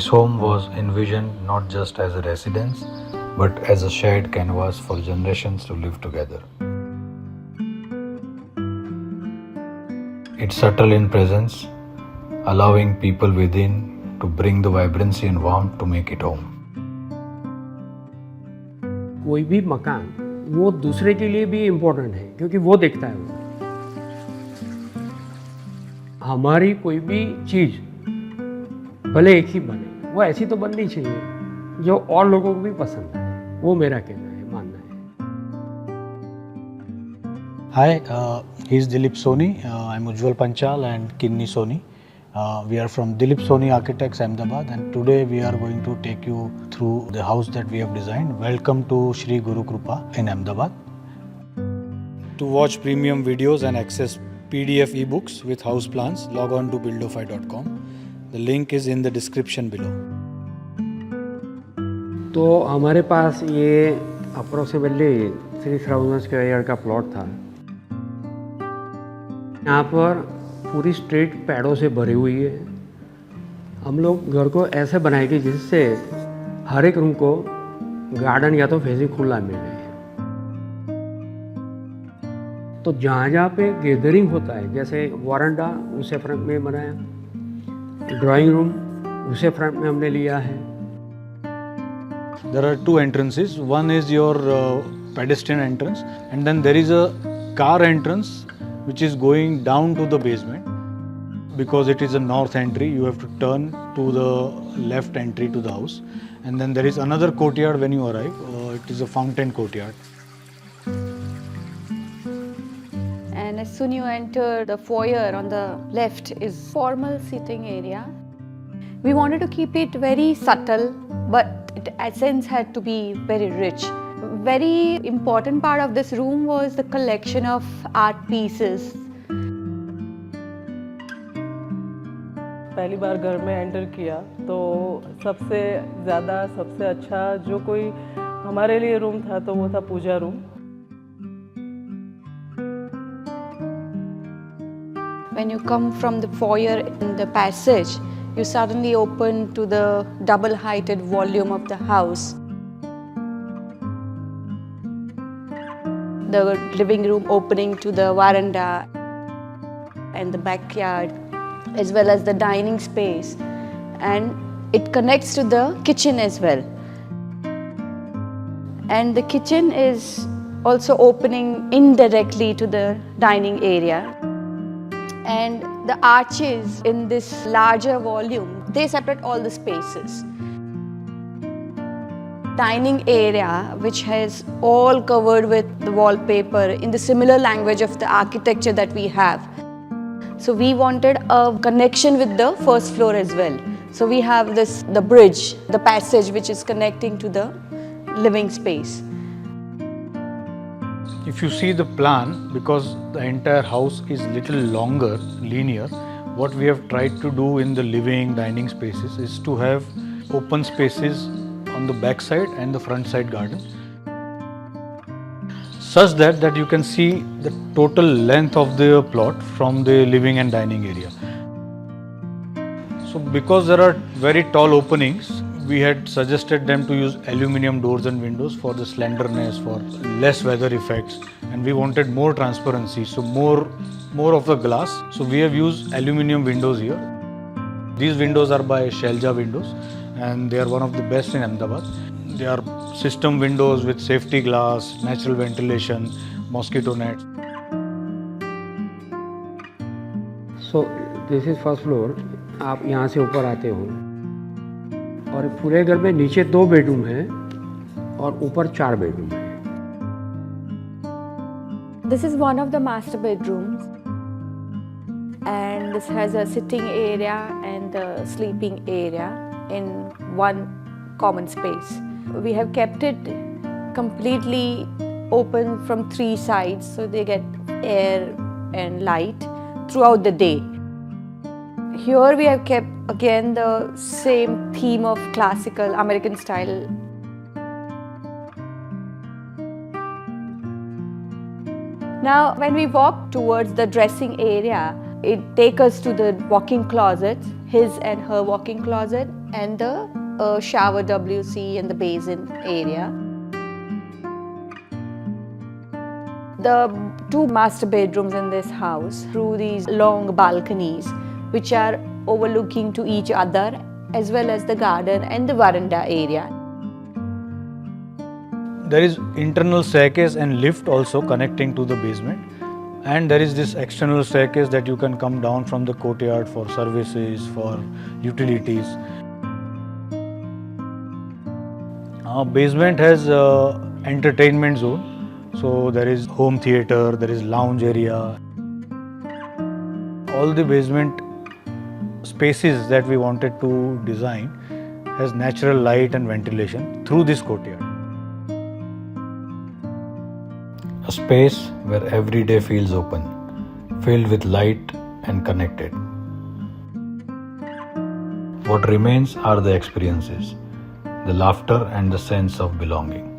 This home was envisioned not just as a residence, but as a shared canvas for generations to live together. It's subtle in presence, allowing people within to bring the vibrancy and warmth to make it home. कोई भी मकान वो दूसरे के लिए भी important है क्योंकि वो देखता है वो। हमारी कोई भी चीज़ भले एक ही बने, वो ऐसी तो बननी चाहिए जो और लोगों को भी पसंद आए। वो मेरा कहना है, मानना है। Hi, he's Dilip Soni. I'm Ujjwal Panchal and Kinni Soni. We are from Dilip Soni Architects, Ahmedabad, and today we are going to take you through the house that we have designed. Welcome to Shri Guru Krupa in Ahmedabad. To watch premium videos and access PDF ebooks with house plans, log on to buildofy.com. The link is in the description below. तो हमारे पास ये approximately 3000 square yard का plot था। यहाँ पर पूरी street पेड़ों से भरी हुई है। हम लोग घर को ऐसे बनाएंगे जिससे हर एक रूम को गार्डन या तो फेसिंग खुला मिले। तो जहाँ पे गैदरिंग होता है, जैसे वरांडा उसे फ्रंट में बनाया, ड्राइंग रूम उसे फ्रंट में हमने लिया है। There are two entrances. One is your pedestrian entrance, and then there is a car entrance which is going down to the basement. Because it is a north entry, you have to turn to the left entry to the house, and then there is another courtyard when you arrive. It is a fountain courtyard. And as soon you enter the foyer on the left is formal seating area. We wanted to keep it very subtle, but its essence had to be very rich. Very important part of this room was the collection of art pieces. पहली बार घर में enter किया तो सबसे ज़्यादा सबसे अच्छा जो कोई हमारे लिए रूम था तो वो था पूजा room. When you come from the foyer in the passage, you suddenly open to the double-heighted volume of the house. The living room opening to the veranda and the backyard, as well as the dining space, and it connects to the kitchen as well. And the kitchen is also opening indirectly to the dining area. And the arches in this larger volume, they separate all the spaces. Dining area, which has all covered with the wallpaper in the similar language of the architecture that we have. So we wanted a connection with the first floor as well. So we have the bridge, the passage which is connecting to the living space. If you see the plan, because the entire house is little longer, linear, what we have tried to do in the living, dining spaces is to have open spaces on the back side and the front side garden, such that you can see the total length of the plot from the living and dining area. So because there are very tall openings, we had suggested them to use aluminum doors and windows for the slenderness, for less weather effects, and we wanted more transparency, so more of the glass. So we have used aluminum windows here. These windows are by Shelja Windows, and they are one of the best in Ahmedabad. They are system windows with safety glass, natural ventilation, mosquito nets. So this is first floor. आप यहाँ से ऊपर आते हो और पूरे घर में नीचे 2 बेडरूम है और ऊपर 4 बेडरूम है। This is one of the master bedrooms, and this has a sitting area and the sleeping area in one common space. We have kept it completely open from 3 sides so they get air and light throughout the day. Here we have kept again the same theme of classical American style. Now when we walk towards the dressing area, it takes us to the walk-in closet, his and her walk-in closet, and the shower WC and the basin area. The two master bedrooms in this house through these long balconies which are overlooking to each other, as well as the garden and the veranda area. There is internal staircase and lift also connecting to the basement, and there is this external staircase that you can come down from the courtyard for services, for utilities. Our basement has entertainment zone, so there is home theater, there is lounge area. All the basement spaces that we wanted to design has natural light and ventilation through this courtyard. A space where every day feels open, filled with light and connected. What remains are the experiences, the laughter and the sense of belonging.